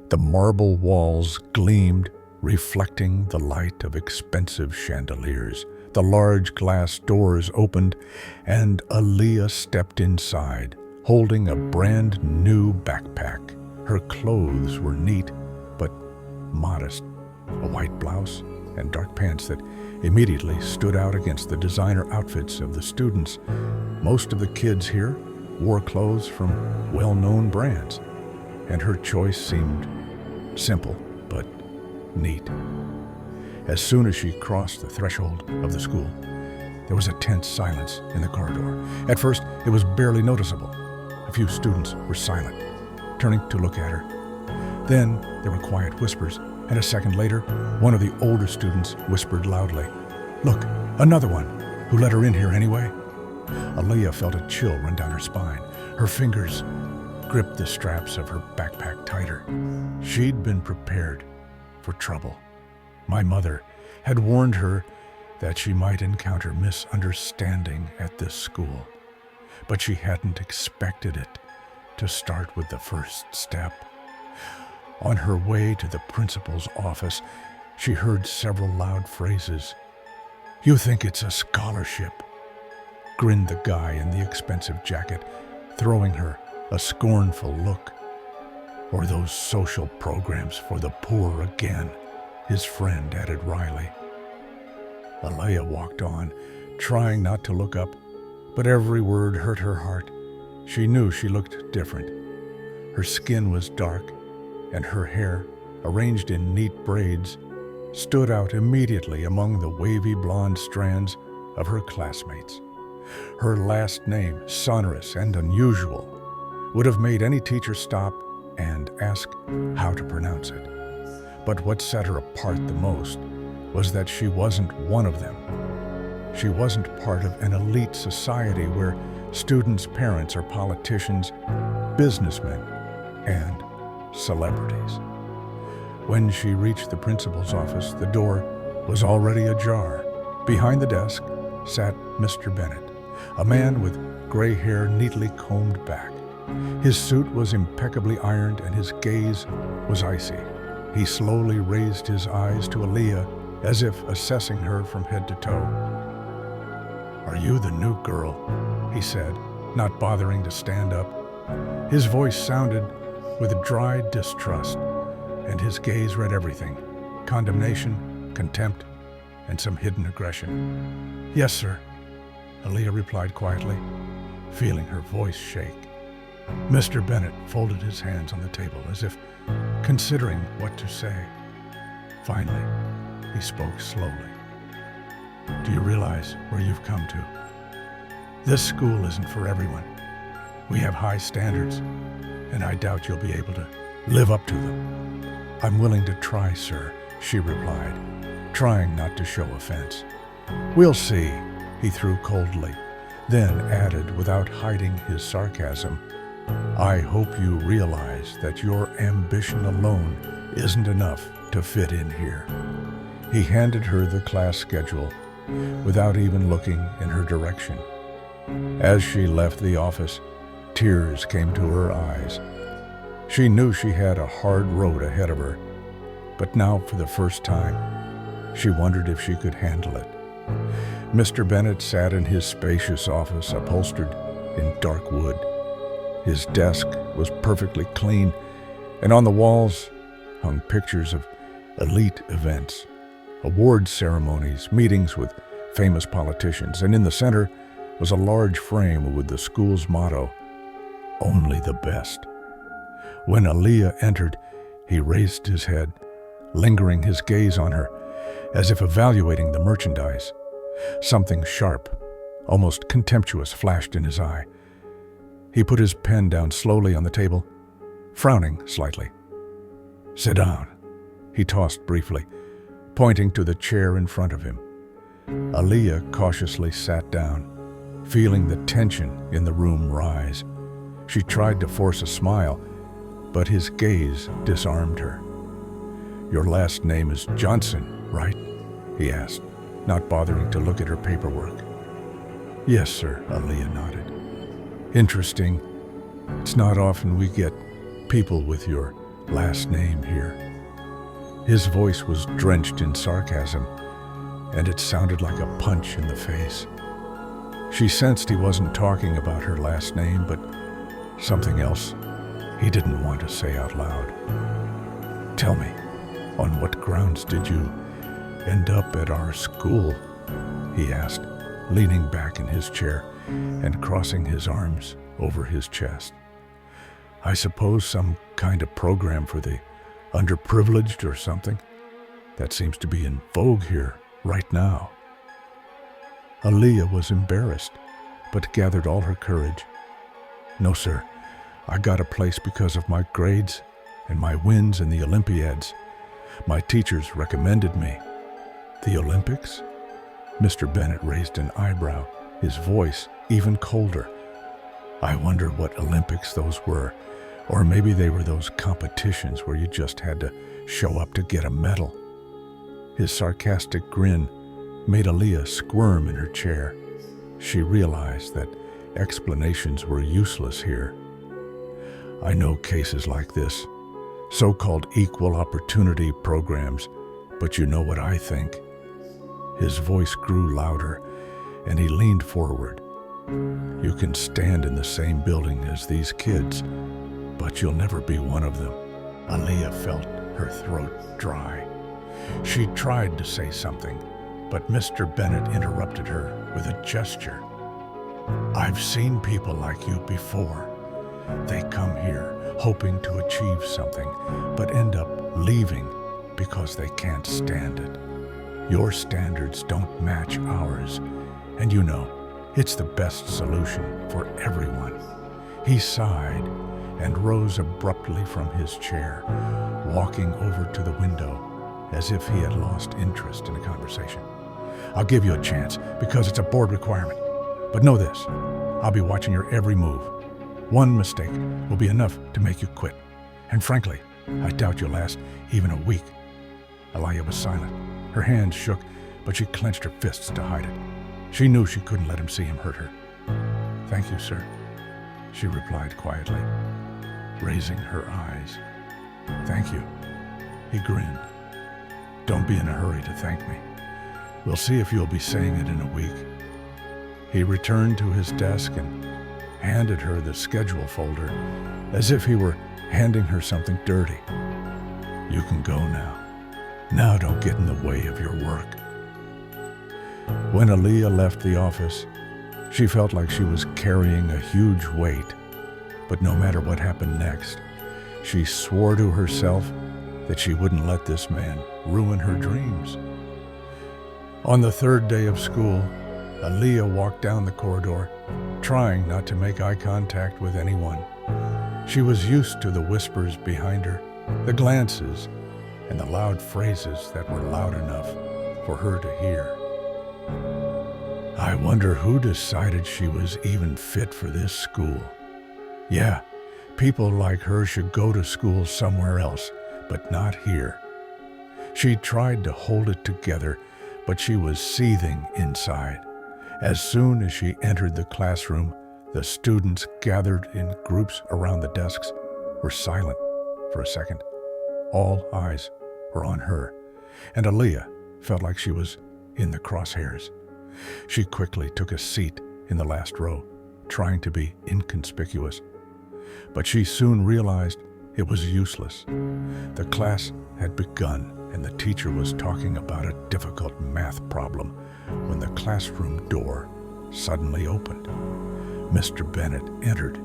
The marble walls gleamed, reflecting the light of expensive chandeliers. The large glass doors opened, and Aaliyah stepped inside, holding a brand new backpack. Her clothes were neat, but modest. A white blouse and dark pants that immediately stood out against the designer outfits of the students. Most of the kids here wore clothes from well-known brands, and her choice seemed simple but neat. As soon as she crossed the threshold of the school, there was a tense silence in the corridor. At first, it was barely noticeable. A few students were silent, turning to look at her. Then there were quiet whispers, and a second later, one of the older students whispered loudly, "Look, another one! Who let her in here anyway?" Aaliyah felt a chill run down her spine. Her fingers gripped the straps of her backpack tighter. She'd been prepared for trouble. My mother had warned her that she might encounter misunderstanding at this school, but she hadn't expected it to start with the first step. On her way to the principal's office, she heard several loud phrases. "You think it's a scholarship?" grinned the guy in the expensive jacket, throwing her a scornful look. "Or those social programs for the poor again," his friend added wryly. Aaliyah walked on, trying not to look up, but every word hurt her heart. She knew she looked different. Her skin was dark, and her hair, arranged in neat braids, stood out immediately among the wavy blonde strands of her classmates. Her last name, sonorous and unusual, would have made any teacher stop and ask how to pronounce it. But what set her apart the most was that she wasn't one of them. She wasn't part of an elite society where students' parents are politicians, businessmen, and celebrities. When she reached the principal's office, the door was already ajar. Behind the desk sat Mr. Bennett, a man with gray hair neatly combed back. His suit was impeccably ironed and his gaze was icy. He slowly raised his eyes to Aaliyah as if assessing her from head to toe. "Are you the new girl?" he said, not bothering to stand up. His voice sounded with dry distrust, and his gaze read everything: condemnation, contempt, and some hidden aggression. "Yes, sir," Aaliyah replied quietly, feeling her voice shake. Mr. Bennett folded his hands on the table as if considering what to say. Finally, he spoke slowly. "Do you realize where you've come to? This school isn't for everyone. We have high standards, and I doubt you'll be able to live up to them." "I'm willing to try, sir," she replied, trying not to show offense. "We'll see," he threw coldly, then added without hiding his sarcasm, "I hope you realize that your ambition alone isn't enough to fit in here." He handed her the class schedule without even looking in her direction. As she left the office, tears came to her eyes. She knew she had a hard road ahead of her, but now for the first time, she wondered if she could handle it. Mr. Bennett sat in his spacious office upholstered in dark wood. His desk was perfectly clean, and on the walls hung pictures of elite events, award ceremonies, meetings with famous politicians, and in the center was a large frame with the school's motto, "Only the best." When Aaliyah entered, he raised his head, lingering his gaze on her, as if evaluating the merchandise. Something sharp, almost contemptuous, flashed in his eye. He put his pen down slowly on the table, frowning slightly. "Sit down," he tossed briefly, pointing to the chair in front of him. Aaliyah cautiously sat down, feeling the tension in the room rise. She tried to force a smile, but his gaze disarmed her. "Your last name is Johnson, right?" he asked, not bothering to look at her paperwork. "Yes, sir," Aaliyah nodded. "Interesting. It's not often we get people with your last name here. His voice was drenched in sarcasm, and it sounded like a punch in the face. She sensed he wasn't talking about her last name, but something else he didn't want to say out loud. "Tell me, on what grounds did you end up at our school?" he asked, leaning back in his chair and crossing his arms over his chest. "I suppose some kind of program for the underprivileged or something. That seems to be in vogue here right now." Aaliyah was embarrassed, but gathered all her courage. "No, sir. I got a place because of my grades and my wins in the Olympiads. My teachers recommended me." "The Olympics?" Mr. Bennett raised an eyebrow, his voice even colder. "I wonder what Olympics those were, or maybe they were those competitions where you just had to show up to get a medal." His sarcastic grin made Aaliyah squirm in her chair. She realized that explanations were useless here. "I know cases like this, so-called equal opportunity programs, but you know what I think." His voice grew louder, and he leaned forward. "You can stand in the same building as these kids, but you'll never be one of them." Aaliyah felt her throat dry. She tried to say something, but Mr. Bennett interrupted her with a gesture. "I've seen people like you before. They come here hoping to achieve something, but end up leaving because they can't stand it. Your standards don't match ours, and you know, it's the best solution for everyone." He sighed and rose abruptly from his chair, walking over to the window as if he had lost interest in the conversation. "I'll give you a chance because it's a board requirement. But know this, I'll be watching your every move. One mistake will be enough to make you quit. And frankly, I doubt you'll last even a week." Aaliyah was silent. Her hands shook, but she clenched her fists to hide it. She knew she couldn't let him see him hurt her. "Thank you, sir," she replied quietly, raising her eyes. "Thank you." He grinned. "Don't be in a hurry to thank me. We'll see if you'll be saying it in a week." He returned to his desk and handed her the schedule folder as if he were handing her something dirty. "You can go now. Now don't get in the way of your work." When Aaliyah left the office, she felt like she was carrying a huge weight. But no matter what happened next, she swore to herself that she wouldn't let this man ruin her dreams. On the third day of school, Aaliyah walked down the corridor, trying not to make eye contact with anyone. She was used to the whispers behind her, the glances, and the loud phrases that were loud enough for her to hear. "I wonder who decided she was even fit for this school. Yeah, people like her should go to school somewhere else, but not here." She tried to hold it together, but she was seething inside. As soon as she entered the classroom, the students gathered in groups around the desks were silent for a second. All eyes were on her, and Aaliyah felt like she was in the crosshairs. She quickly took a seat in the last row, trying to be inconspicuous. But she soon realized it was useless. The class had begun, and the teacher was talking about a difficult math problem when the classroom door suddenly opened. Mr. Bennett entered.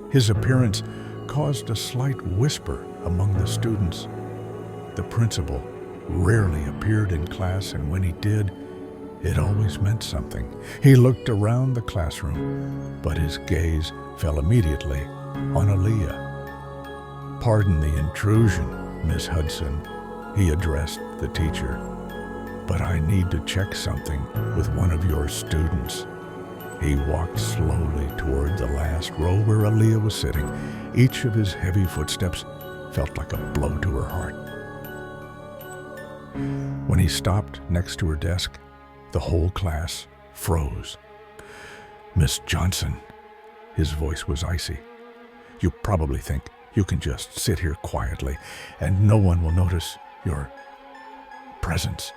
His appearance caused a slight whisper among the students. The principal rarely appeared in class, and when he did, it always meant something. He looked around the classroom, but his gaze fell immediately on Aaliyah. "Pardon the intrusion, Miss Hudson," he addressed the teacher, "but I need to check something with one of your students." He walked slowly toward the last row where Aaliyah was sitting. Each of his heavy footsteps felt like a blow to her heart. When he stopped next to her desk, the whole class froze. "Miss Johnson," his voice was icy, "you probably think You can just sit here quietly, and no one will notice your presence."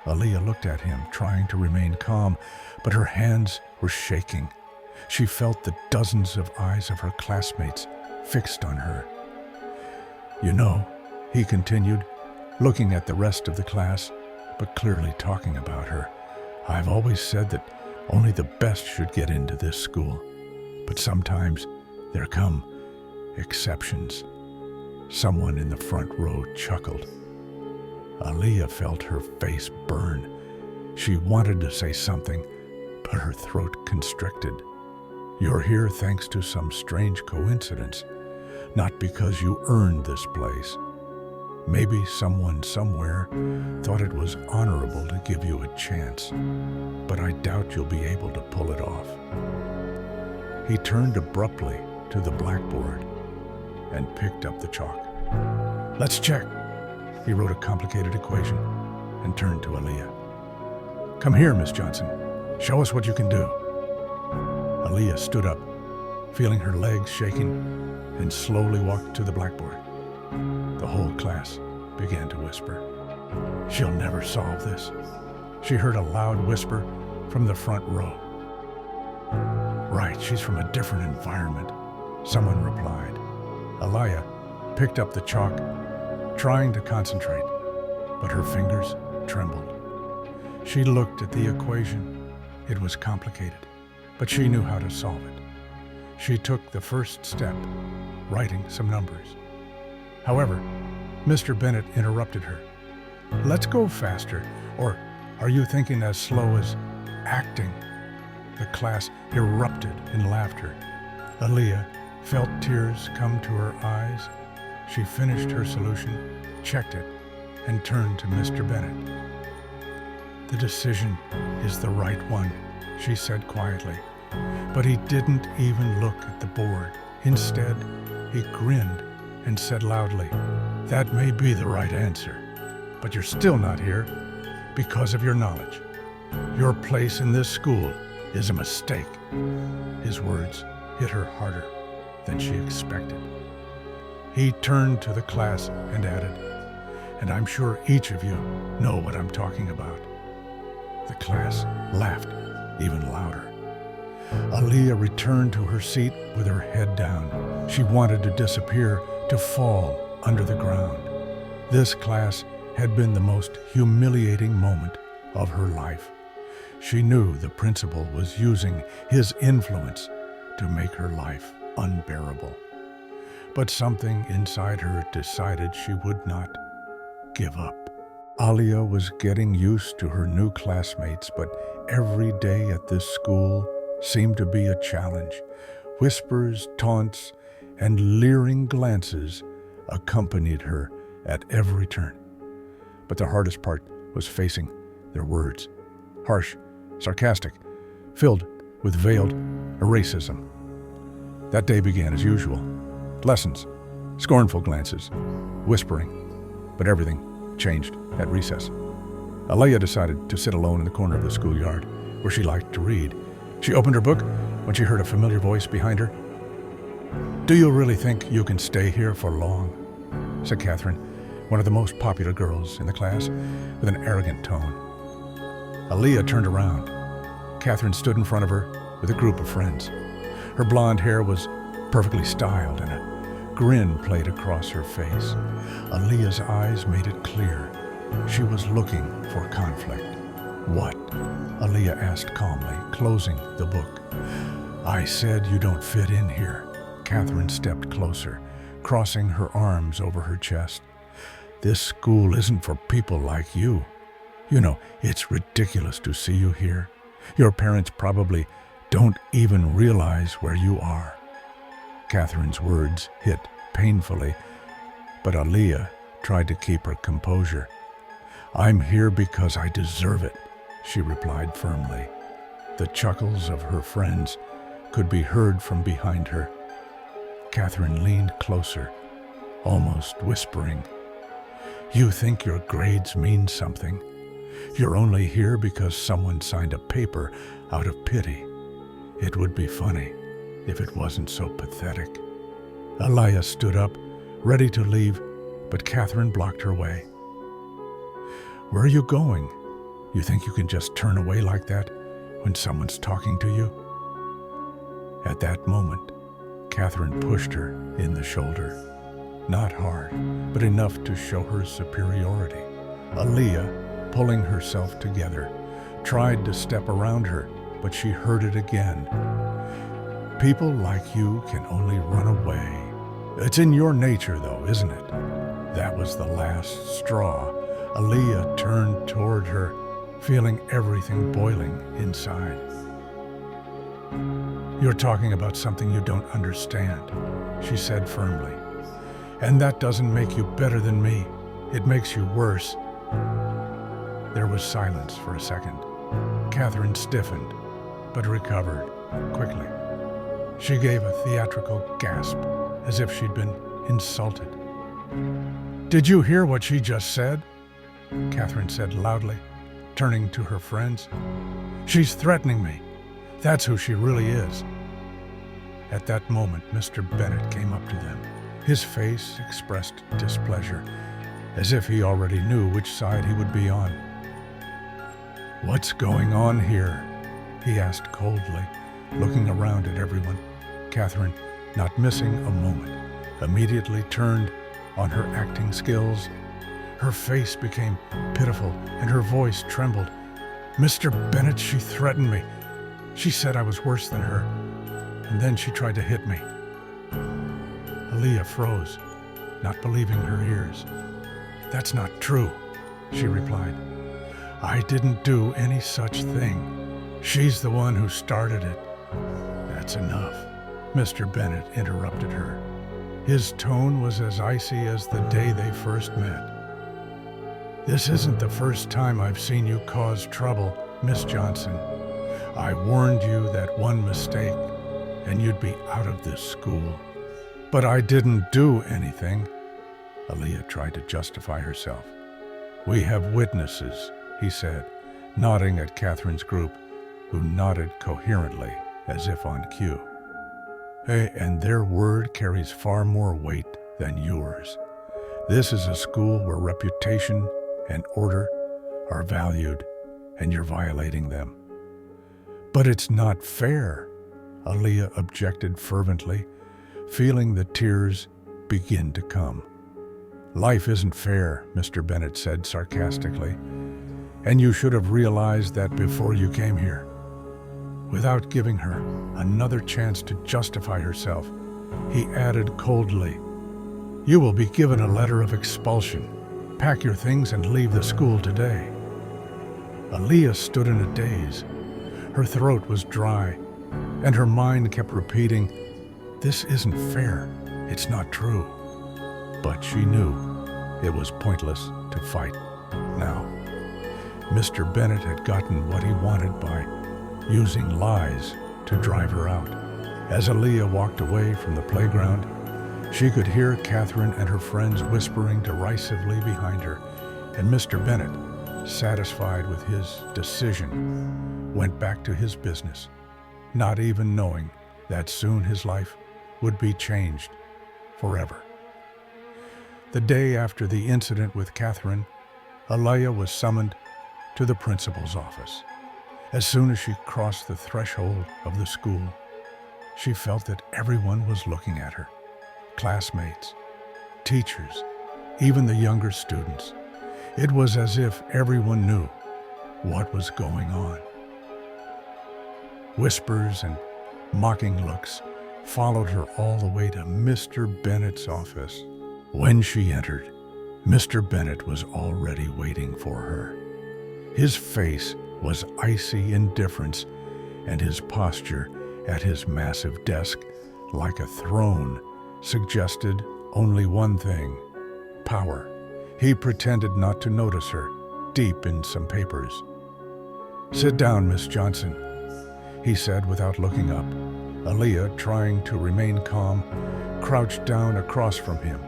Aaliyah looked at him, trying to remain calm, but her hands were shaking. She felt the dozens of eyes of her classmates fixed on her. "You know," he continued, looking at the rest of the class, but clearly talking about her, "I've always said that only the best should get into this school. But sometimes there come exceptions." Someone in the front row chuckled. Aaliyah felt her face burn. She wanted to say something, but her throat constricted. "You're here thanks to some strange coincidence, not because you earned this place. Maybe someone somewhere thought it was honorable to give you a chance, but I doubt you'll be able to pull it off." He turned abruptly to the blackboard and picked up the chalk. "Let's check." He wrote a complicated equation and turned to Aaliyah. "Come here, Miss Johnson. Show us what you can do." Aaliyah stood up, feeling her legs shaking, and slowly walked to the blackboard. The whole class began to whisper. "She'll never solve this." She heard a loud whisper from the front row. "Right, she's from a different environment," someone replied. Aaliyah picked up the chalk, trying to concentrate, but her fingers trembled. She looked at the equation. It was complicated, but she knew how to solve it. She took the first step, writing some numbers. However, Mr. Bennett interrupted her. "Let's go faster, or are you thinking as slow as acting?" The class erupted in laughter. Aaliyah felt tears come to her eyes. She finished her solution, checked it, and turned to Mr. Bennett. "The decision is the right one," she said quietly. But he didn't even look at the board. Instead, he grinned and said loudly, "That may be the right answer, but you're still not here because of your knowledge. Your place in this school is a mistake." His words hit her harder than she expected. He turned to the class and added, "And I'm sure each of you know what I'm talking about." The class laughed even louder. Aaliyah returned to her seat with her head down. She wanted to disappear, to fall under the ground. This class had been the most humiliating moment of her life. She knew the principal was using his influence to make her life unbearable. But something inside her decided she would not give up. Aaliyah was getting used to her new classmates, but every day at this school seemed to be a challenge. Whispers, taunts, and leering glances accompanied her at every turn. But the hardest part was facing their words. Harsh, sarcastic, filled with veiled racism. That day began as usual. Lessons, scornful glances, whispering, but everything changed at recess. Aaliyah decided to sit alone in the corner of the schoolyard where she liked to read. She opened her book when she heard a familiar voice behind her. "Do you really think you can stay here for long?" said Catherine, one of the most popular girls in the class, with an arrogant tone. Aaliyah turned around. Catherine stood in front of her with a group of friends. Her blonde hair was perfectly styled, and a grin played across her face. Aaliyah's eyes made it clear. She was looking for conflict. "What?" Aaliyah asked calmly, closing the book. "I said you don't fit in here." Catherine stepped closer, crossing her arms over her chest. "This school isn't for people like you. You know, it's ridiculous to see you here. Your parents probably don't even realize where you are." Catherine's words hit painfully, but Aaliyah tried to keep her composure. "I'm here because I deserve it," she replied firmly. The chuckles of her friends could be heard from behind her. Catherine leaned closer, almost whispering, "You think your grades mean something? You're only here because someone signed a paper out of pity. It would be funny if it wasn't so pathetic." Aaliyah stood up, ready to leave, but Catherine blocked her way. "Where are you going? You think you can just turn away like that when someone's talking to you?" At that moment, Catherine pushed her in the shoulder. Not hard, but enough to show her superiority. Aaliyah, pulling herself together, tried to step around her, but she heard it again. "People like you can only run away. It's in your nature, though, isn't it?" That was the last straw. Aaliyah turned toward her, feeling everything boiling inside. "You're talking about something you don't understand," she said firmly. "And that doesn't make you better than me. It makes you worse." There was silence for a second. Catherine stiffened, but recovered quickly. She gave a theatrical gasp, as if she'd been insulted. "Did you hear what she just said?" Catherine said loudly, turning to her friends. "She's threatening me. That's who she really is." At that moment, Mr. Bennett came up to them. His face expressed displeasure, as if he already knew which side he would be on. "What's going on here?" he asked coldly, looking around at everyone. Catherine, not missing a moment, immediately turned on her acting skills. Her face became pitiful and her voice trembled. "Mr. Bennett, she threatened me. She said I was worse than her, and then she tried to hit me." Aaliyah froze, not believing her ears. "That's not true," she replied. "I didn't do any such thing. She's the one who started it." "That's enough," Mr. Bennett interrupted her. His tone was as icy as the day they first met. "This isn't the first time I've seen you cause trouble, Miss Johnson. I warned you that one mistake, and you'd be out of this school." "But I didn't do anything." Aaliyah tried to justify herself. "We have witnesses," he said, nodding at Catherine's group, who nodded coherently, as if on cue. "Hey, and their word carries far more weight than yours. This is a school where reputation and order are valued, and you're violating them." "But it's not fair," Aaliyah objected fervently, feeling the tears begin to come. "Life isn't fair," Mr. Bennett said sarcastically, "and you should have realized that before you came here." Without giving her another chance to justify herself, he added coldly, "You will be given a letter of expulsion. Pack your things and leave the school today." Aaliyah stood in a daze. Her throat was dry, and her mind kept repeating, "This isn't fair. It's not true." But she knew it was pointless to fight now. Mr. Bennett had gotten what he wanted by using lies to drive her out. As Aaliyah walked away from the playground, she could hear Catherine and her friends whispering derisively behind her, and Mr. Bennett, satisfied with his decision, went back to his business, not even knowing that soon his life would be changed forever. The day after the incident with Catherine, Aaliyah was summoned to the principal's office. As soon as she crossed the threshold of the school, she felt that everyone was looking at her. Classmates, teachers, even the younger students. It was as if everyone knew what was going on. Whispers and mocking looks followed her all the way to Mr. Bennett's office. When she entered, Mr. Bennett was already waiting for her. His face was icy indifference, and his posture at his massive desk, like a throne, suggested only one thing: power. He pretended not to notice her, deep in some papers. "Sit down, Miss Johnson," he said without looking up. Aaliyah, trying to remain calm, crouched down across from him.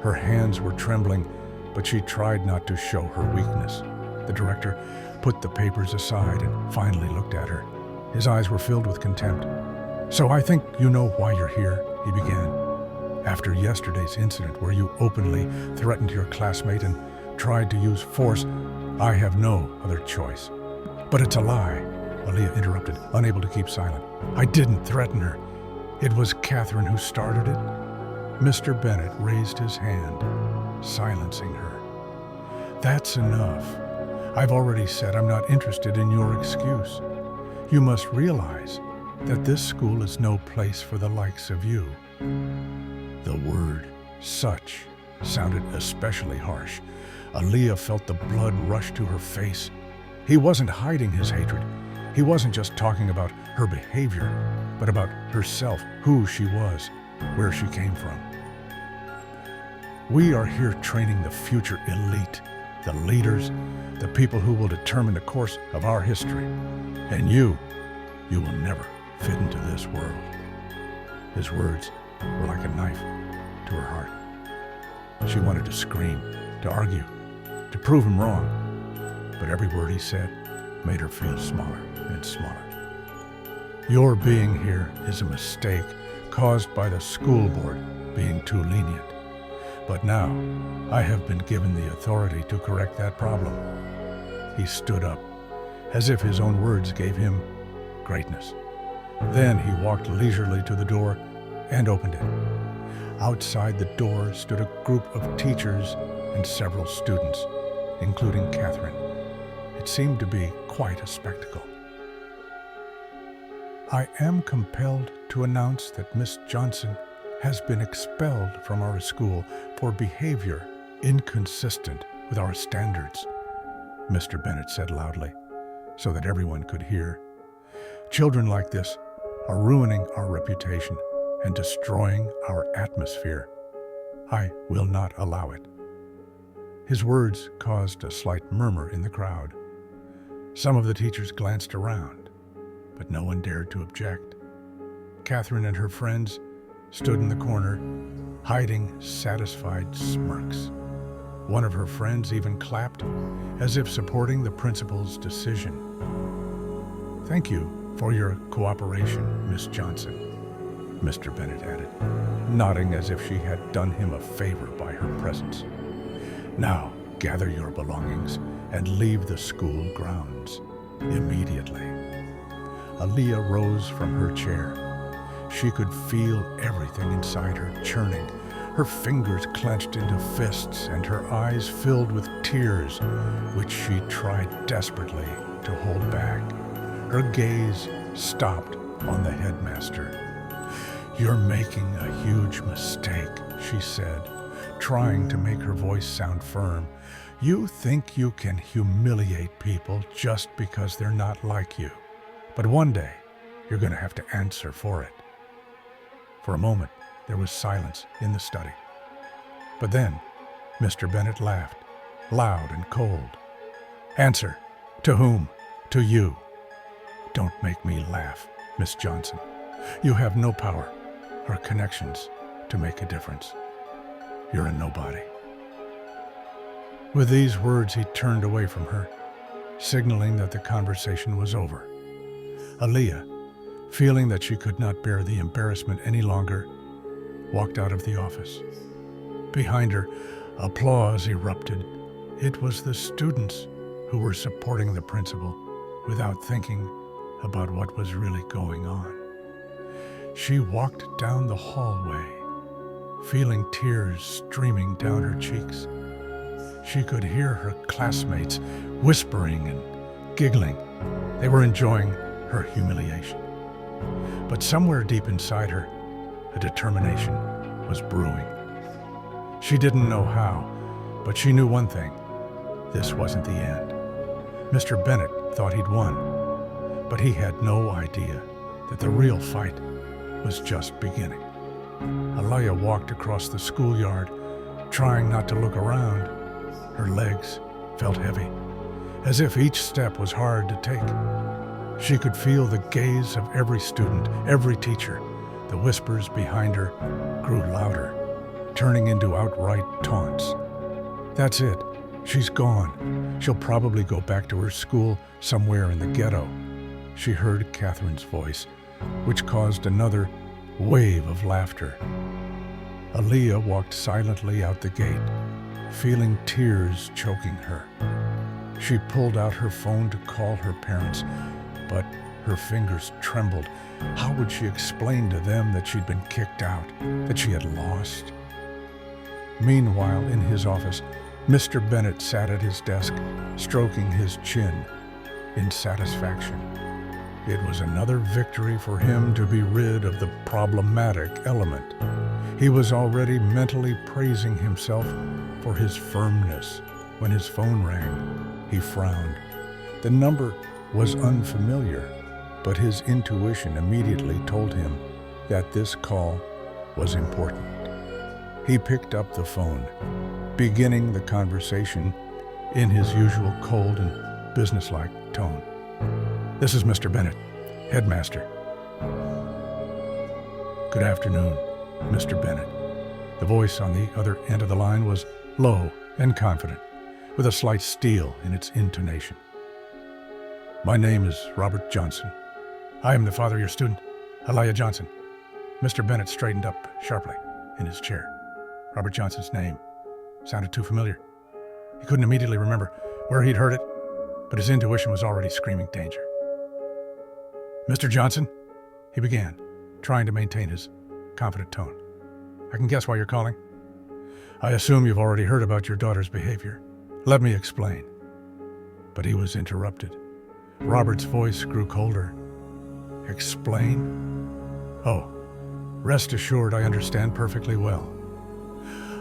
Her hands were trembling, but she tried not to show her weakness. The director put the papers aside and finally looked at her. His eyes were filled with contempt. "So I think you know why you're here," he began. After yesterday's incident where you openly threatened your classmate and tried to use force, I have no other choice. But it's a lie, Aaliyah interrupted, unable to keep silent. I didn't threaten her. It was Catherine who started it. Mr. Bennett raised his hand, silencing her. That's enough. I've already said I'm not interested in your excuse. You must realize that this school is no place for the likes of you. The word such sounded especially harsh. Aaliyah felt the blood rush to her face. He wasn't hiding his hatred. He wasn't just talking about her behavior, but about herself, who she was, where she came from. We are here training the future elite, the leaders, the people who will determine the course of our history. And you will never fit into this world. His words were like a knife to her heart. She wanted to scream, to argue, to prove him wrong. But every word he said made her feel smaller and smaller. Your being here is a mistake caused by the school board being too lenient. But now I have been given the authority to correct that problem. He stood up, as if his own words gave him greatness. Then he walked leisurely to the door and opened it. Outside the door stood a group of teachers and several students, including Catherine. It seemed to be quite a spectacle. I am compelled to announce that Miss Johnson has been expelled from our school for behavior inconsistent with our standards, Mr. Bennett said loudly, so that everyone could hear. Children like this are ruining our reputation and destroying our atmosphere. I will not allow it. His words caused a slight murmur in the crowd. Some of the teachers glanced around, but no one dared to object. Catherine and her friends stood in the corner, hiding satisfied smirks. One of her friends even clapped, as if supporting the principal's decision. Thank you for your cooperation, Miss Johnson, Mr. Bennett added, nodding as if she had done him a favor by her presence. Now gather your belongings and leave the school grounds immediately. Aaliyah rose from her chair. She could feel everything inside her churning. Her fingers clenched into fists and her eyes filled with tears, which she tried desperately to hold back. Her gaze stopped on the headmaster. You're making a huge mistake, she said, trying to make her voice sound firm. You think you can humiliate people just because they're not like you. But one day, you're going to have to answer for it. For a moment, there was silence in the study. But then, Mr. Bennett laughed, loud and cold. Answer. To whom? To you. Don't make me laugh, Miss Johnson. You have no power or connections to make a difference. You're a nobody. With these words, he turned away from her, signaling that the conversation was over. Aaliyah, feeling that she could not bear the embarrassment any longer, walked out of the office. Behind her, applause erupted. It was the students who were supporting the principal without thinking about what was really going on. She walked down the hallway, feeling tears streaming down her cheeks. She could hear her classmates whispering and giggling. They were enjoying her humiliation. But somewhere deep inside her, a determination was brewing. She didn't know how, but she knew one thing. This wasn't the end. Mr. Bennett thought he'd won, but he had no idea that the real fight was just beginning. Aaliyah walked across the schoolyard, trying not to look around. Her legs felt heavy, as if each step was hard to take. She could feel the gaze of every student, every teacher. The whispers behind her grew louder, turning into outright taunts. That's it. She's gone. She'll probably go back to her school somewhere in the ghetto. She heard Catherine's voice, which caused another wave of laughter. Aaliyah walked silently out the gate, feeling tears choking her. She pulled out her phone to call her parents, but her fingers trembled. How would she explain to them that she'd been kicked out, that she had lost? Meanwhile, in his office, Mr. Bennett sat at his desk, stroking his chin in satisfaction. It was another victory for him to be rid of the problematic element. He was already mentally praising himself for his firmness. When his phone rang, he frowned. The number was unfamiliar, but his intuition immediately told him that this call was important. He picked up the phone, beginning the conversation in his usual cold and businesslike tone. "This is Mr. Bennett, headmaster." "Good afternoon, Mr. Bennett." The voice on the other end of the line was low and confident, with a slight steel in its intonation. "My name is Robert Johnson. I am the father of your student, Aaliyah Johnson." Mr. Bennett straightened up sharply in his chair. Robert Johnson's name sounded too familiar. He couldn't immediately remember where he'd heard it, but his intuition was already screaming danger. "Mr. Johnson," he began, trying to maintain his confident tone, "I can guess why you're calling. I assume you've already heard about your daughter's behavior. Let me explain." But he was interrupted. Robert's voice grew colder. "Explain? Oh, rest assured I understand perfectly well.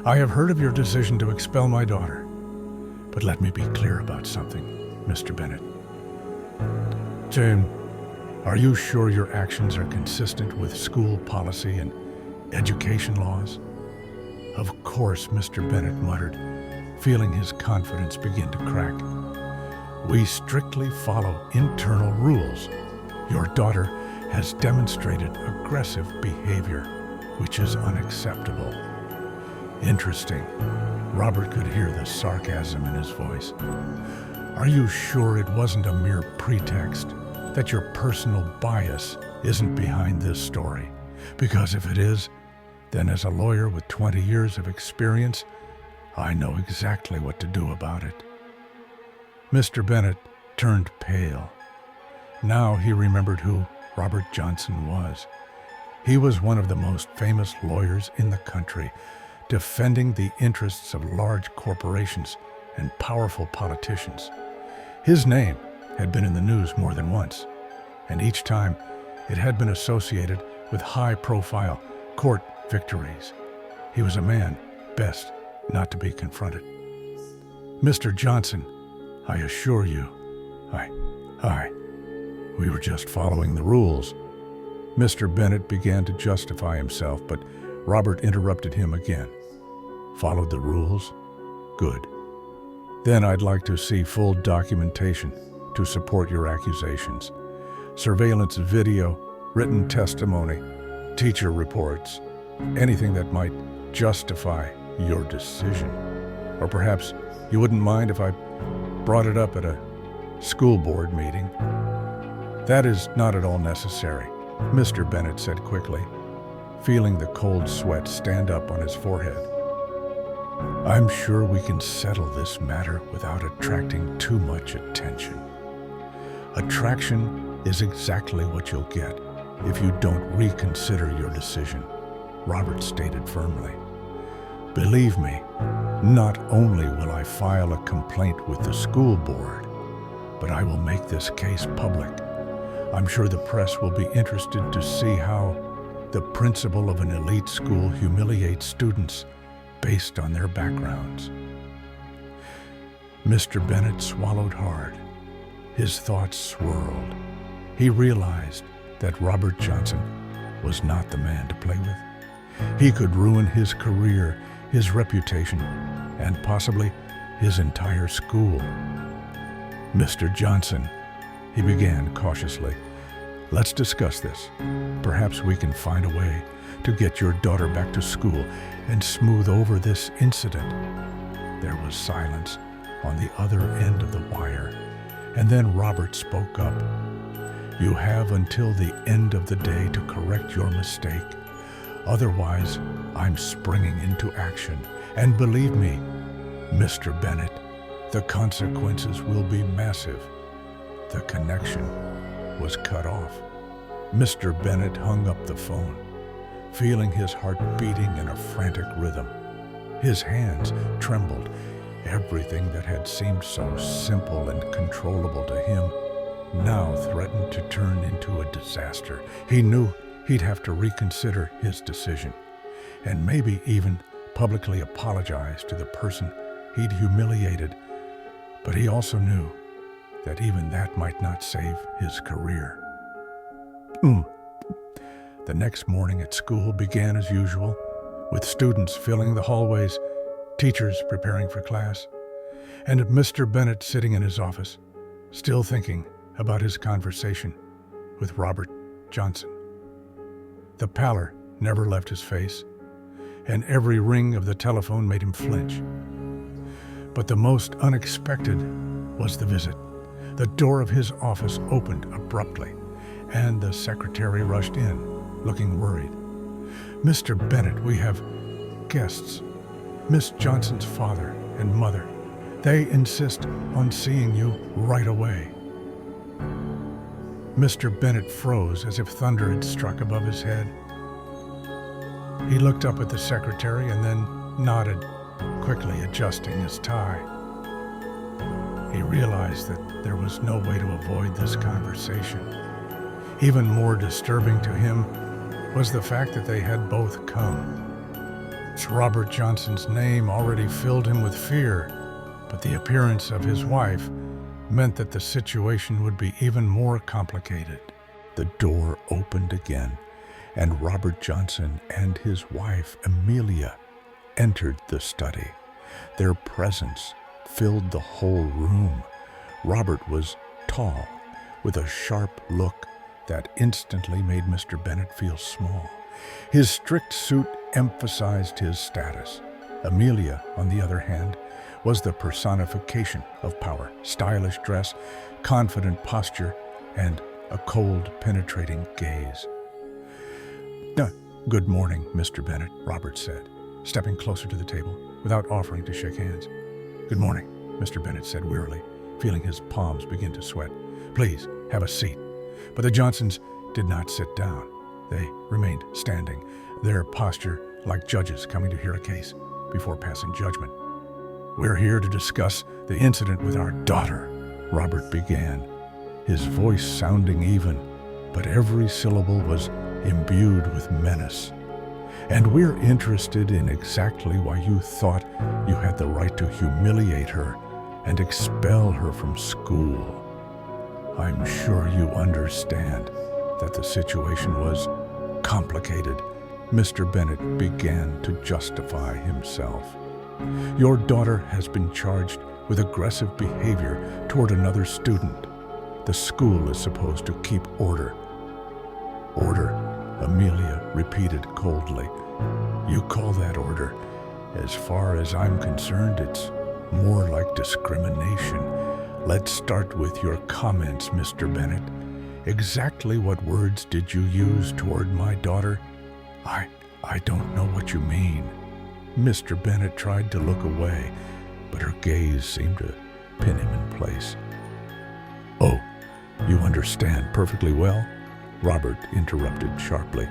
I have heard of your decision to expel my daughter. But let me be clear about something, Mr. Bennett. Jane, are you sure your actions are consistent with school policy and education laws?" "Of course," Mr. Bennett muttered, feeling his confidence begin to crack. "We strictly follow internal rules. Your daughter has demonstrated aggressive behavior, which is unacceptable." Interesting. Robert could hear the sarcasm in his voice. "Are you sure it wasn't a mere pretext, that your personal bias isn't behind this story? Because if it is, then as a lawyer with 20 years of experience, I know exactly what to do about it." Mr. Bennett turned pale. Now he remembered who Robert Johnson was. He was one of the most famous lawyers in the country, defending the interests of large corporations and powerful politicians. His name had been in the news more than once, and each time it had been associated with high-profile court victories. He was a man best not to be confronted. "Mr. Johnson, I assure you, we were just following the rules." Mr. Bennett began to justify himself, but Robert interrupted him again. "Followed the rules? Good. Then I'd like to see full documentation to support your accusations. Surveillance video, written testimony, teacher reports, anything that might justify your decision. Or perhaps you wouldn't mind if I brought it up at a school board meeting." "That is not at all necessary," Mr. Bennett said quickly, feeling the cold sweat stand up on his forehead. "I'm sure we can settle this matter without attracting too much attention." "Attraction is exactly what you'll get if you don't reconsider your decision," Robert stated firmly. "Believe me, not only will I file a complaint with the school board, but I will make this case public. I'm sure the press will be interested to see how the principal of an elite school humiliates students based on their backgrounds." Mr. Bennett swallowed hard. His thoughts swirled. He realized that Robert Johnson was not the man to play with. He could ruin his career, his reputation, and possibly his entire school. "Mr. Johnson," he began cautiously, "let's discuss this. Perhaps we can find a way to get your daughter back to school and smooth over this incident." There was silence on the other end of the wire, and then Robert spoke up. "You have until the end of the day to correct your mistake. Otherwise, I'm springing into action. And believe me, Mr. Bennett, the consequences will be massive." The connection was cut off. Mr. Bennett hung up the phone, feeling his heart beating in a frantic rhythm. His hands trembled. Everything that had seemed so simple and controllable to him now threatened to turn into a disaster. He knew he'd have to reconsider his decision, and maybe even publicly apologize to the person he'd humiliated. But he also knew that even that might not save his career. The next morning at school began as usual, with students filling the hallways, teachers preparing for class, and Mr. Bennett sitting in his office, still thinking about his conversation with Robert Johnson. The pallor never left his face, and every ring of the telephone made him flinch. But the most unexpected was the visit. The door of his office opened abruptly, and the secretary rushed in, looking worried. "Mr. Bennett, we have guests. Miss Johnson's father and mother. They insist on seeing you right away." Mr. Bennett froze as if thunder had struck above his head. He looked up at the secretary and then nodded, quickly adjusting his tie. He realized that there was no way to avoid this conversation. Even more disturbing to him was the fact that they had both come. Robert Johnson's name already filled him with fear, but the appearance of his wife meant that the situation would be even more complicated. The door opened again, and Robert Johnson and his wife, Amelia, entered the study. Their presence filled the whole room. Robert was tall, with a sharp look that instantly made Mr. Bennett feel small. His strict suit emphasized his status. Amelia, on the other hand, was the personification of power, stylish dress, confident posture, and a cold, penetrating gaze. "Good morning, Mr. Bennett," Robert said, stepping closer to the table without offering to shake hands. "Good morning," Mr. Bennett said wearily, feeling his palms begin to sweat. "Please, have a seat." But the Johnsons did not sit down. They remained standing, their posture like judges coming to hear a case before passing judgment. "We're here to discuss the incident with our daughter," Robert began, his voice sounding even, but every syllable was imbued with menace. "And we're interested in exactly why you thought you had the right to humiliate her and expel her from school. I'm sure you understand that the situation was complicated." Mr. Bennett began to justify himself. "Your daughter has been charged with aggressive behavior toward another student. The school is supposed to keep order." "Order?" Amelia repeated coldly. "You call that order? As far as I'm concerned, it's more like discrimination. Let's start with your comments, Mr. Bennett. Exactly what words did you use toward my daughter?" I don't know what you mean." Mr. Bennett tried to look away, but her gaze seemed to pin him in place. "Oh, you understand perfectly well," Robert interrupted sharply.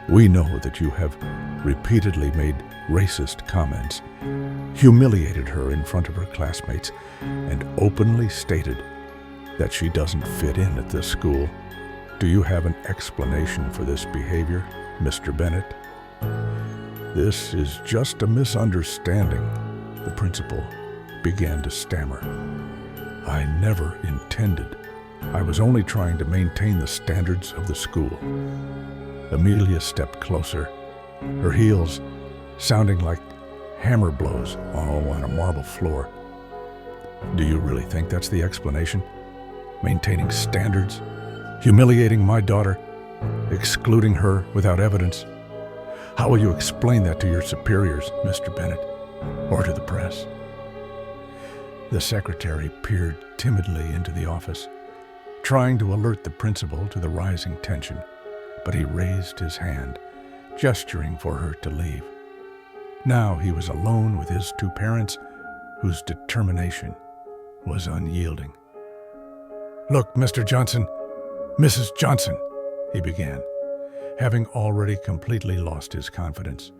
"We know that you have repeatedly made racist comments, humiliated her in front of her classmates, and openly stated that she doesn't fit in at this school. Do you have an explanation for this behavior, Mr. Bennett?" "This is just a misunderstanding," the principal began to stammer. "I never intended. I was only trying to maintain the standards of the school." Amelia stepped closer, her heels sounding like hammer blows on a marble floor. "Do you really think that's the explanation? Maintaining standards? Humiliating my daughter? Excluding her without evidence? How will you explain that to your superiors, Mr. Bennett, or to the press?" The secretary peered timidly into the office, trying to alert the principal to the rising tension, but he raised his hand, gesturing for her to leave. Now he was alone with his two parents, whose determination was unyielding. "Look, Mr. Johnson, Mrs. Johnson," he began, having already completely lost his confidence.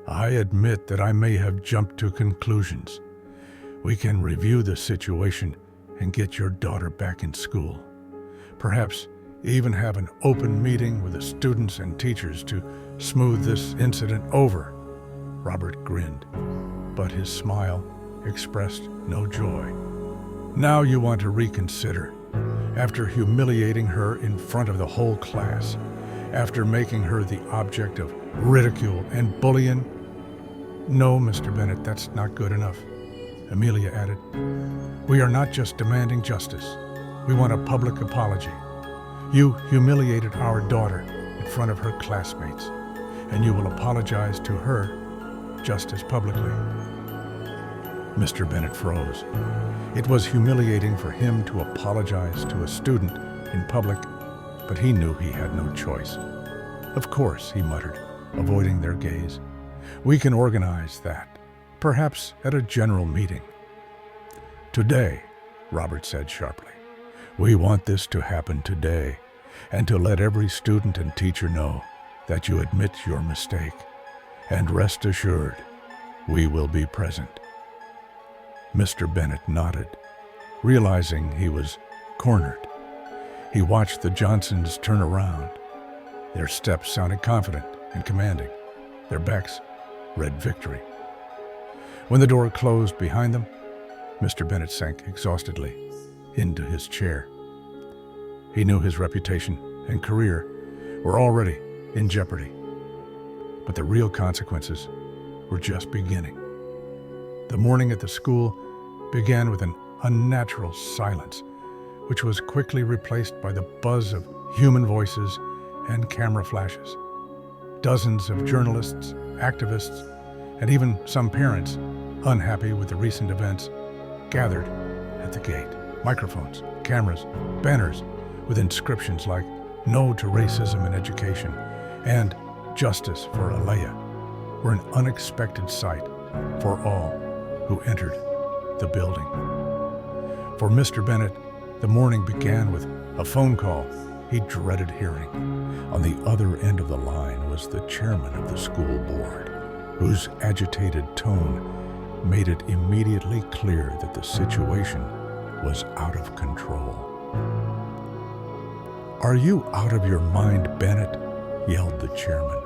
"I admit that I may have jumped to conclusions. We can review the situation and get your daughter back in school. Perhaps even have an open meeting with the students and teachers to smooth this incident over." Robert grinned, but his smile expressed no joy. "Now you want to reconsider, after humiliating her in front of the whole class, after making her the object of ridicule and bullying?" "No, Mr. Bennett, that's not good enough," Amelia added. "We are not just demanding justice. We want a public apology. You humiliated our daughter in front of her classmates, and you will apologize to her just as publicly." Mr. Bennett froze. It was humiliating for him to apologize to a student in public, but he knew he had no choice. "Of course," he muttered, avoiding their gaze. "We can organize that, perhaps at a general meeting." "Today," Robert said sharply. "We want this to happen today, and to let every student and teacher know that you admit your mistake. And rest assured, we will be present." Mr. Bennett nodded, realizing he was cornered. He watched the Johnsons turn around. Their steps sounded confident and commanding. Their backs read victory. When the door closed behind them, Mr. Bennett sank exhaustedly into his chair. He knew his reputation and career were already in jeopardy, but the real consequences were just beginning. The morning at the school began with an unnatural silence, which was quickly replaced by the buzz of human voices and camera flashes. Dozens of journalists, activists, and even some parents, unhappy with the recent events, gathered at the gate. Microphones, cameras, banners with inscriptions like "No to Racism in Education" and "Justice for Alea" were an unexpected sight for all who entered the building. For Mr. Bennett, the morning began with a phone call he dreaded hearing. On the other end of the line was the chairman of the school board, whose agitated tone made it immediately clear that the situation was out of control. "Are you out of your mind, Bennett?" yelled the chairman.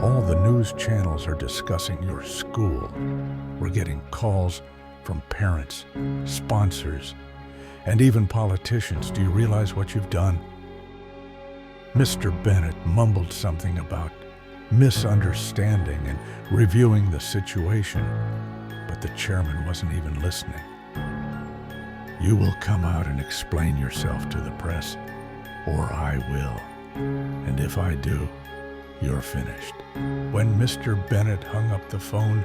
"All the news channels are discussing your school. We're getting calls from parents, sponsors, and even politicians. Do you realize what you've done?" Mr. Bennett mumbled something about misunderstanding and reviewing the situation, but the chairman wasn't even listening. "You will come out and explain yourself to the press, or I will. And if I do, you're finished." When Mr. Bennett hung up the phone,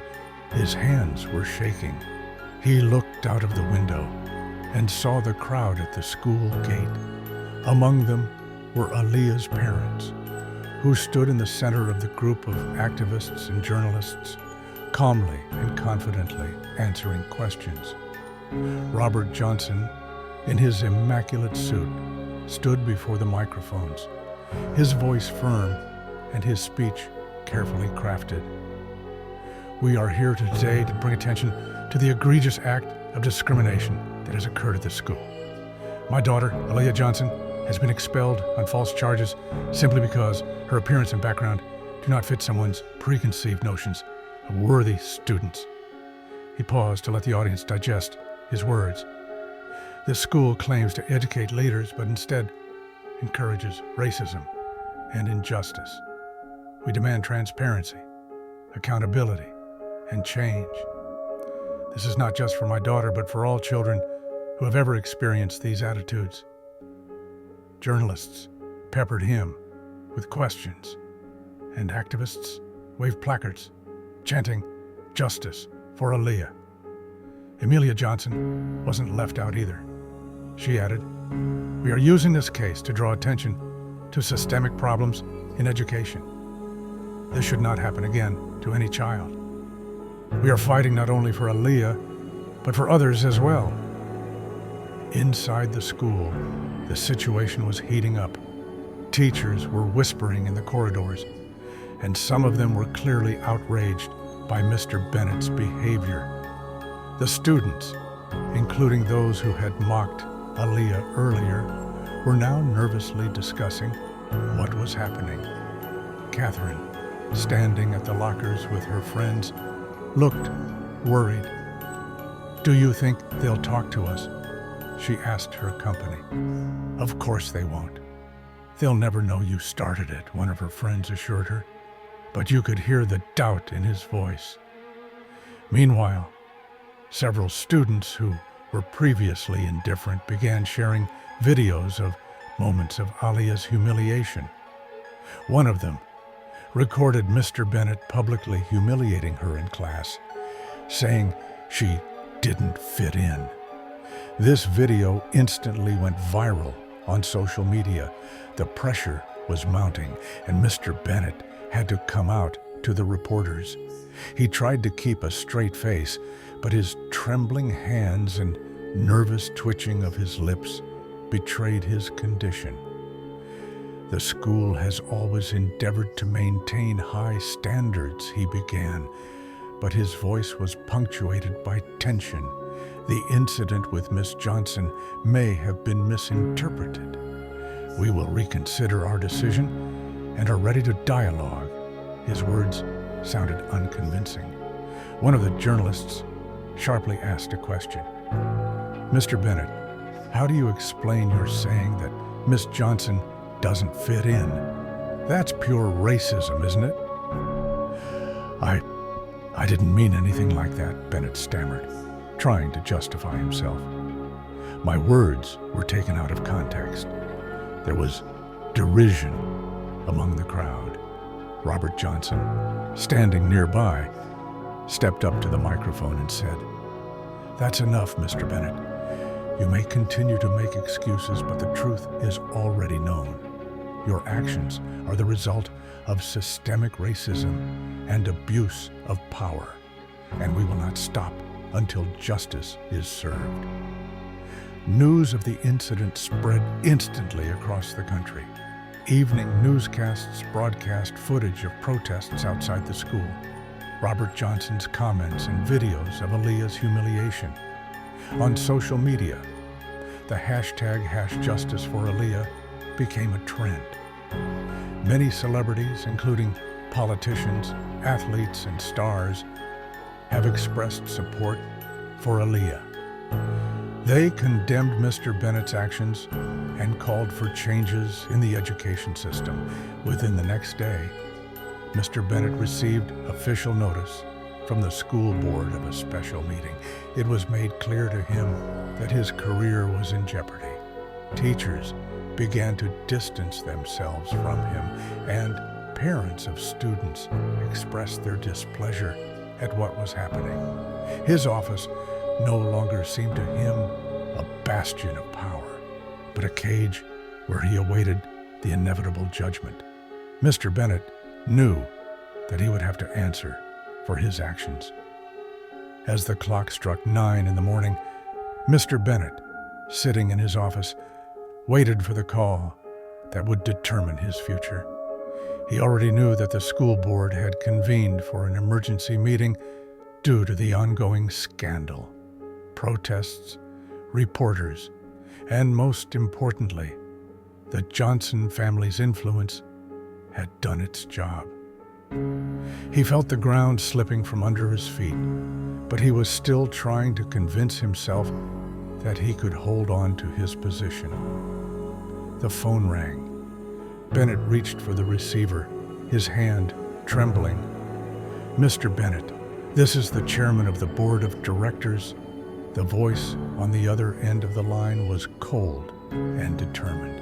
his hands were shaking. He looked out of the window and saw the crowd at the school gate. Among them were Alea's parents, who stood in the center of the group of activists and journalists, calmly and confidently answering questions. Robert Johnson, in his immaculate suit, stood before the microphones, his voice firm and his speech carefully crafted. "We are here today to bring attention to the egregious act of discrimination that has occurred at the school. My daughter, Alea Johnson, has been expelled on false charges simply because her appearance and background do not fit someone's preconceived notions of worthy students." He paused to let the audience digest his words. "This school claims to educate leaders, but instead encourages racism and injustice. We demand transparency, accountability, and change. This is not just for my daughter, but for all children who have ever experienced these attitudes." Journalists peppered him with questions, and activists waved placards, chanting "Justice for Alea." Amelia Johnson wasn't left out either. She added, "We are using this case to draw attention to systemic problems in education. This should not happen again to any child. We are fighting not only for Aaliyah, but for others as well. Inside the school, the situation was heating up. Teachers were whispering in the corridors, and some of them were clearly outraged by Mr. Bennett's behavior. The students, including those who had mocked Aaliyah earlier, were now nervously discussing what was happening. Catherine, standing at the lockers with her friends, looked worried. "Do you think they'll talk to us?" she asked her company. "Of course they won't. They'll never know you started it," one of her friends assured her, but you could hear the doubt in his voice. Meanwhile, several students who were previously indifferent began sharing videos of moments of Aaliyah's humiliation. One of them recorded Mr. Bennett publicly humiliating her in class, saying she didn't fit in. This video instantly went viral on social media. The pressure was mounting, and Mr. Bennett had to come out to the reporters. He tried to keep a straight face, but his trembling hands and nervous twitching of his lips betrayed his condition. "The school has always endeavored to maintain high standards," he began, but his voice was punctuated by tension. The incident with Miss Johnson may have been misinterpreted. "We will reconsider our decision and are ready to dialogue." His words sounded unconvincing. One of the journalists sharply asked a question. "Mr. Bennett, how do you explain your saying that Miss Johnson doesn't fit in? That's pure racism, isn't it?" I didn't mean anything like that," Bennett stammered, trying to justify himself. "My words were taken out of context." There was derision among the crowd. Robert Johnson, standing nearby, stepped up to the microphone and said, "That's enough, Mr. Bennett. You may continue to make excuses, but the truth is already known. Your actions are the result of systemic racism and abuse of power, and we will not stop until justice is served." News of the incident spread instantly across the country. Evening newscasts broadcast footage of protests outside the school, Robert Johnson's comments and videos of Aaliyah's humiliation. On social media, the hashtag #JusticeForAaliyah became a trend. Many celebrities, including politicians, athletes, and stars, have expressed support for Aaliyah. They condemned Mr. Bennett's actions and called for changes in the education system. Within the next day, Mr. Bennett received official notice from the school board of a special meeting. It was made clear to him that his career was in jeopardy. Teachers began to distance themselves from him, and parents of students expressed their displeasure at what was happening. His office no longer seemed to him a bastion of power, but a cage where he awaited the inevitable judgment. Mr. Bennett knew that he would have to answer for his actions. As the clock struck 9 in the morning, Mr. Bennett, sitting in his office, waited for the call that would determine his future. He already knew that the school board had convened for an emergency meeting due to the ongoing scandal. Protests, reporters, and most importantly, the Johnson family's influence had done its job. He felt the ground slipping from under his feet, but he was still trying to convince himself that he could hold on to his position. The phone rang. Bennett reached for the receiver, his hand trembling. "Mr. Bennett, this is the chairman of the board of directors." The voice on the other end of the line was cold and determined.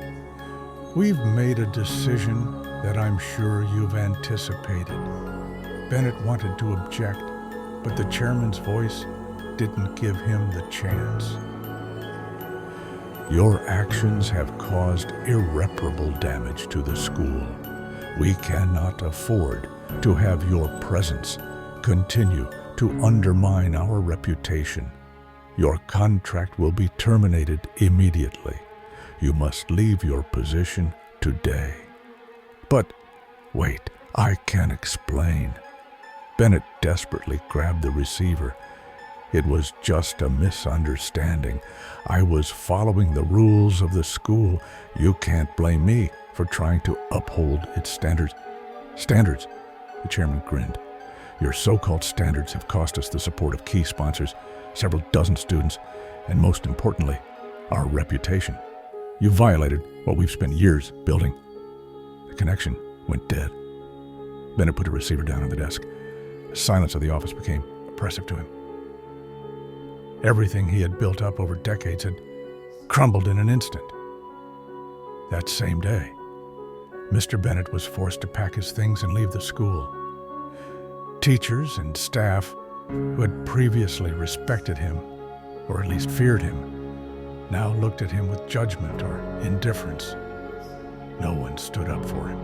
"We've made a decision that I'm sure you've anticipated." Bennett wanted to object, but the chairman's voice didn't give him the chance. "Your actions have caused irreparable damage to the school. We cannot afford to have your presence continue to undermine our reputation. Your contract will be terminated immediately. You must leave your position today." "But wait, I can explain." Bennett desperately grabbed the receiver. "It was just a misunderstanding. I was following the rules of the school. You can't blame me for trying to uphold its standards." "Standards?" The chairman grinned. "Your so-called standards have cost us the support of key sponsors, several dozen students, and most importantly, our reputation. You violated what we've spent years building." The connection went dead. Bennett put the receiver down on the desk. The silence of the office became oppressive to him. Everything he had built up over decades had crumbled in an instant. That same day, Mr. Bennett was forced to pack his things and leave the school. Teachers and staff who had previously respected him, or at least feared him, now looked at him with judgment or indifference. No one stood up for him.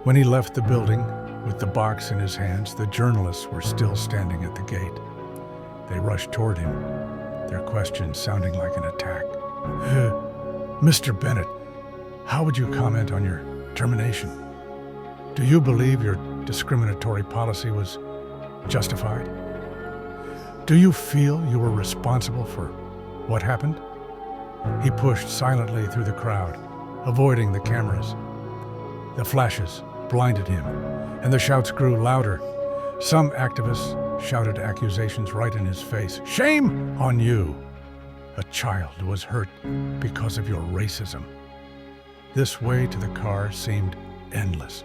When he left the building with the box in his hands, the journalists were still standing at the gate. They rushed toward him, their questions sounding like an attack. "Mr. Bennett, how would you comment on your termination? Do you believe your discriminatory policy was justified? Do you feel you were responsible for what happened?" He pushed silently through the crowd, avoiding the cameras. The flashes blinded him, and the shouts grew louder. Some activists shouted accusations right in his face. "Shame on you! A child was hurt because of your racism." This way to the car seemed endless.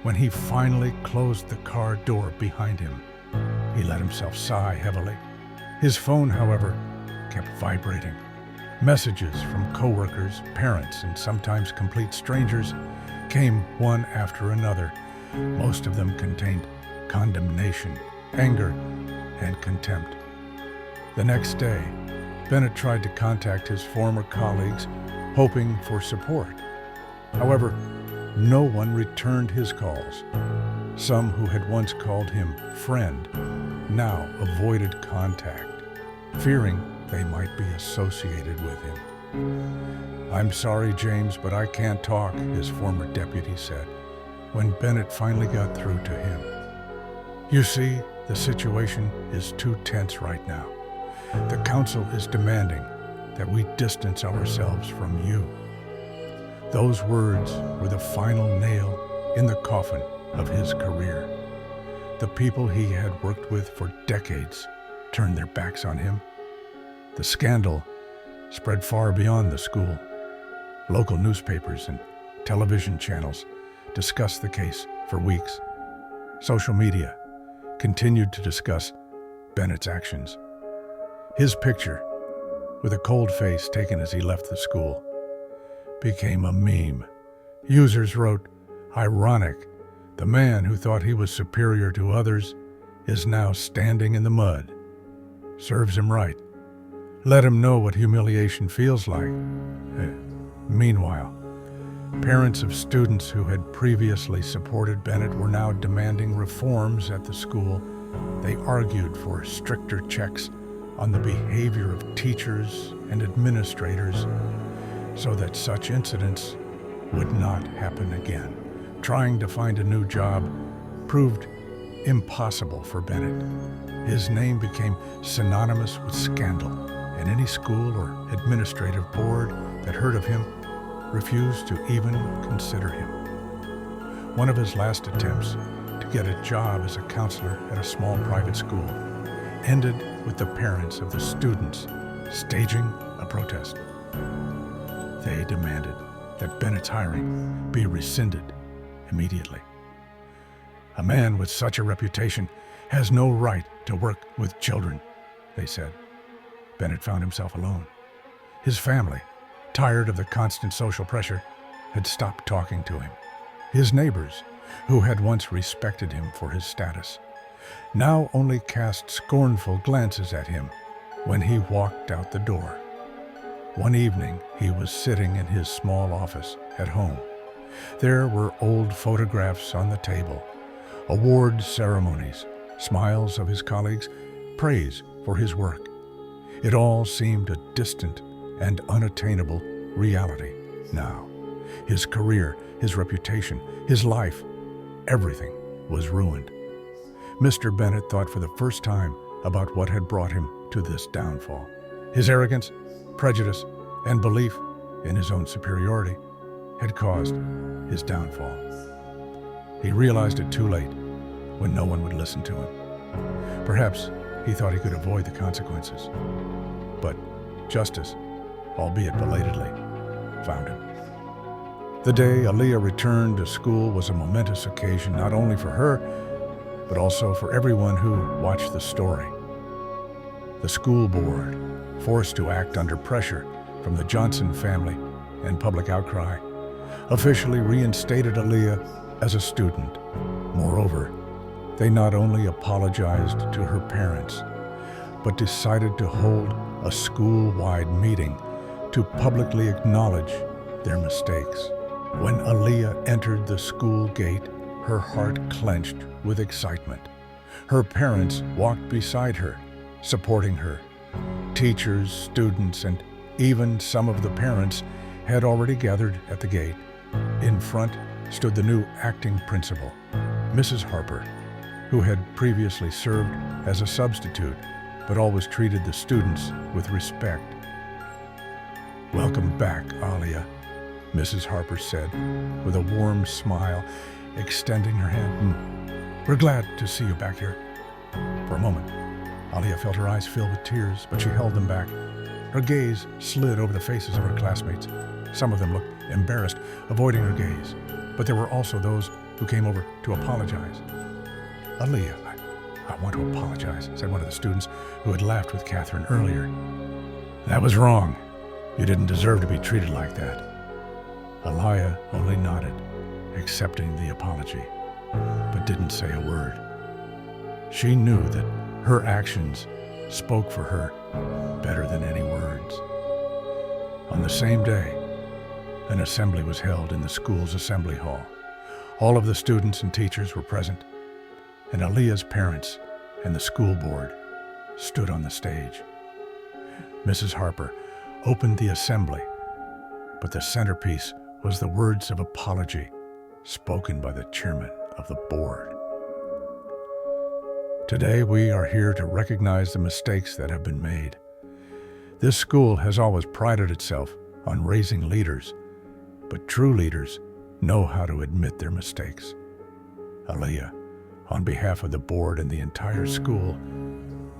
When he finally closed the car door behind him, he let himself sigh heavily. His phone, however, kept vibrating. Messages from coworkers, parents, and sometimes complete strangers came one after another. Most of them contained condemnation, anger, and contempt. The next day, Bennett tried to contact his former colleagues, hoping for support. However, no one returned his calls. Some who had once called him friend now avoided contact, fearing they might be associated with him. "I'm sorry, James, but I can't talk," his former deputy said, when Bennett finally got through to him. "You see, the situation is too tense right now. The council is demanding that we distance ourselves from you." Those words were the final nail in the coffin of his career. The people he had worked with for decades turned their backs on him. The scandal spread far beyond the school. Local newspapers and television channels discussed the case for weeks. Social media continued to discuss Bennett's actions. His picture, with a cold face taken as he left the school, became a meme. Users wrote, "Ironic, the man who thought he was superior to others is now standing in the mud. Serves him right. Let him know what humiliation feels like." Meanwhile, parents of students who had previously supported Bennett were now demanding reforms at the school. They argued for stricter checks on the behavior of teachers and administrators so that such incidents would not happen again. Trying to find a new job proved impossible for Bennett. His name became synonymous with scandal, and any school or administrative board that heard of him refused to even consider him. One of his last attempts to get a job as a counselor at a small private school ended with the parents of the students staging a protest. They demanded that Bennett's hiring be rescinded immediately. "A man with such a reputation has no right to work with children," they said. Bennett found himself alone. His family, tired of the constant social pressure, had stopped talking to him. His neighbors, who had once respected him for his status, now only cast scornful glances at him when he walked out the door. One evening, he was sitting in his small office at home. There were old photographs on the table, award ceremonies, smiles of his colleagues, praise for his work. It all seemed a distant and unattainable reality now. His career, his reputation, his life, everything was ruined. Mr. Bennett thought for the first time about what had brought him to this downfall. His arrogance, prejudice, and belief in his own superiority had caused his downfall. He realized it too late, when no one would listen to him. Perhaps he thought he could avoid the consequences. But justice, albeit belatedly, found him. The day Aaliyah returned to school was a momentous occasion not only for her, but also for everyone who watched the story. The school board, forced to act under pressure from the Johnson family and public outcry, officially reinstated Aaliyah as a student. Moreover, they not only apologized to her parents, but decided to hold a school-wide meeting to publicly acknowledge their mistakes. When Aaliyah entered the school gate, her heart clenched with excitement. Her parents walked beside her, supporting her. Teachers, students, and even some of the parents had already gathered at the gate. In front stood the new acting principal, Mrs. Harper, who had previously served as a substitute, but always treated the students with respect. "Welcome back, Aaliyah," Mrs. Harper said, with a warm smile, extending her hand. "We're glad to see you back here." For a moment, Aaliyah felt her eyes fill with tears, but she held them back. Her gaze slid over the faces of her classmates. Some of them looked embarrassed, avoiding her gaze, but there were also those who came over to apologize. "Aaliyah, I want to apologize," said one of the students who had laughed with Catherine earlier. "That was wrong. You didn't deserve to be treated like that." Aaliyah only nodded, accepting the apology, but didn't say a word. She knew that her actions spoke for her better than any words. On the same day, an assembly was held in the school's assembly hall. All of the students and teachers were present, and Aaliyah's parents and the school board stood on the stage. Mrs. Harper opened the assembly, but the centerpiece was the words of apology spoken by the chairman of the board. Today, we are here to recognize the mistakes that have been made. This school has always prided itself on raising leaders, but true leaders know how to admit their mistakes. Aaliyah, on behalf of the board and the entire school,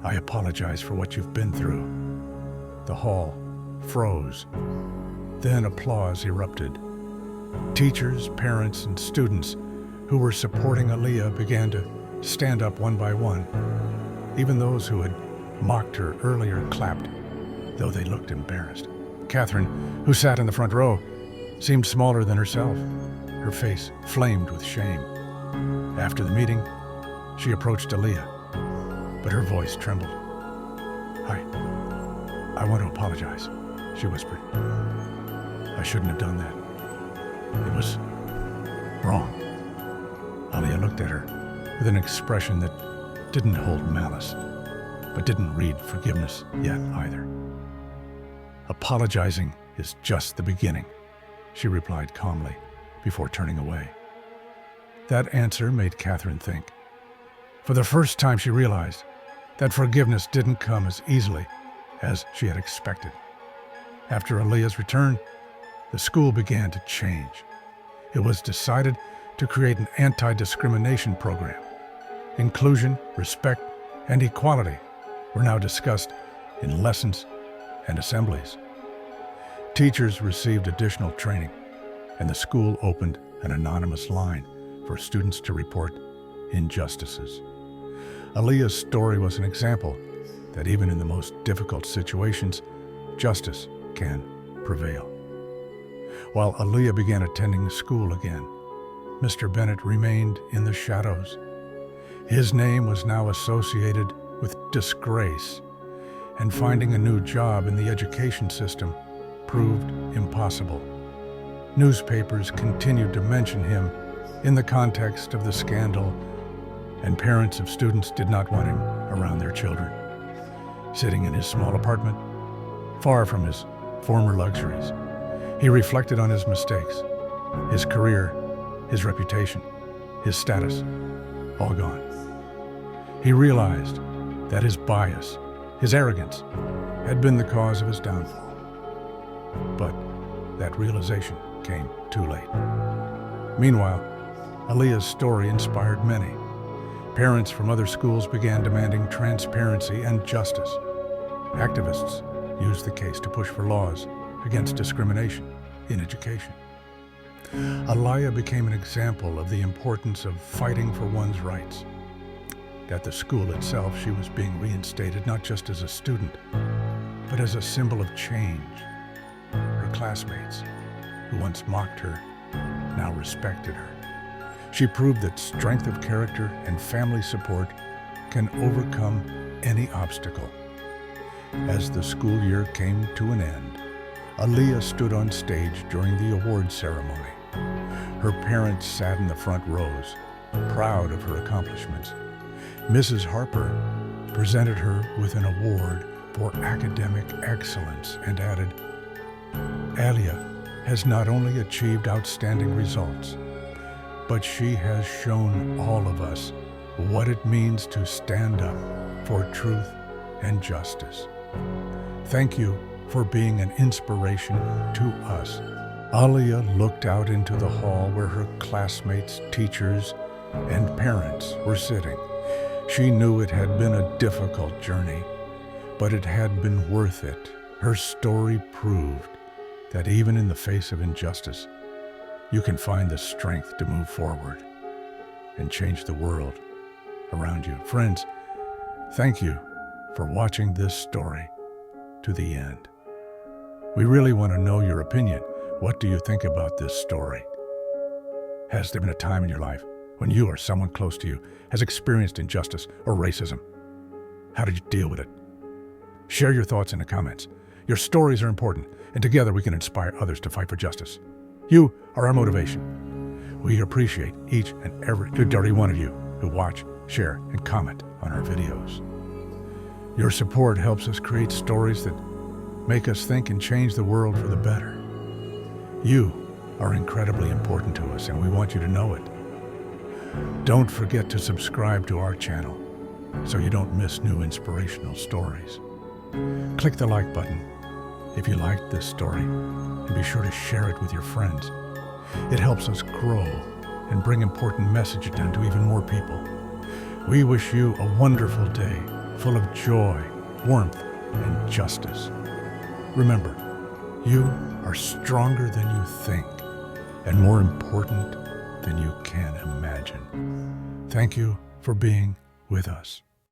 I apologize for what you've been through. The hall froze. Then applause erupted. Teachers, parents, and students who were supporting Aaliyah began to stand up one by one. Even those who had mocked her earlier clapped, though they looked embarrassed. Catherine, who sat in the front row, seemed smaller than herself. Her face flamed with shame. After the meeting, she approached Aaliyah, but her voice trembled. I want to apologize," she whispered. "I shouldn't have done that. It was wrong." Aaliyah looked at her with an expression that didn't hold malice, but didn't read forgiveness yet either. "Apologizing is just the beginning," she replied calmly before turning away. That answer made Catherine think. For the first time, she realized that forgiveness didn't come as easily as she had expected. After Aaliyah's return, the school began to change. It was decided to create an anti-discrimination program. Inclusion, respect, and equality were now discussed in lessons and assemblies. Teachers received additional training, and the school opened an anonymous line for students to report injustices. Aaliyah's story was an example that even in the most difficult situations, justice can prevail. While Aaliyah began attending school again, Mr. Bennett remained in the shadows. His name was now associated with disgrace, and finding a new job in the education system proved impossible. Newspapers continued to mention him in the context of the scandal, and parents of students did not want him around their children. Sitting in his small apartment, far from his former luxuries, he reflected on his mistakes, his career, his reputation, his status, all gone. He realized that his bias, his arrogance, had been the cause of his downfall. But that realization came too late. Meanwhile, Aaliyah's story inspired many. Parents from other schools began demanding transparency and justice. Activists used the case to push for laws against discrimination in education. Aaliyah became an example of the importance of fighting for one's rights. At the school itself, she was being reinstated not just as a student, but as a symbol of change. Her classmates, who once mocked her, now respected her. She proved that strength of character and family support can overcome any obstacle. As the school year came to an end, Aaliyah stood on stage during the award ceremony. Her parents sat in the front rows, proud of her accomplishments. Mrs. Harper presented her with an award for academic excellence and added, "Aaliyah has not only achieved outstanding results, but she has shown all of us what it means to stand up for truth and justice. Thank you for being an inspiration to us." Aaliyah looked out into the hall where her classmates, teachers, and parents were sitting. She knew it had been a difficult journey, but it had been worth it. Her story proved that even in the face of injustice, you can find the strength to move forward and change the world around you. Friends, thank you for watching this story to the end. We really want to know your opinion. What do you think about this story? Has there been a time in your life when you or someone close to you has experienced injustice or racism? How did you deal with it? Share your thoughts in the comments. Your stories are important, and together we can inspire others to fight for justice. You are our motivation. We appreciate each and every one of you who watch, share, and comment on our videos. Your support helps us create stories that make us think and change the world for the better. You are incredibly important to us, and we want you to know it. Don't forget to subscribe to our channel so you don't miss new inspirational stories. Click the like button if you liked this story, and be sure to share it with your friends. It helps us grow and bring important messages down to even more people. We wish you a wonderful day full of joy, warmth, and justice. Remember, you are stronger than you think and more important than you can imagine. Thank you for being with us.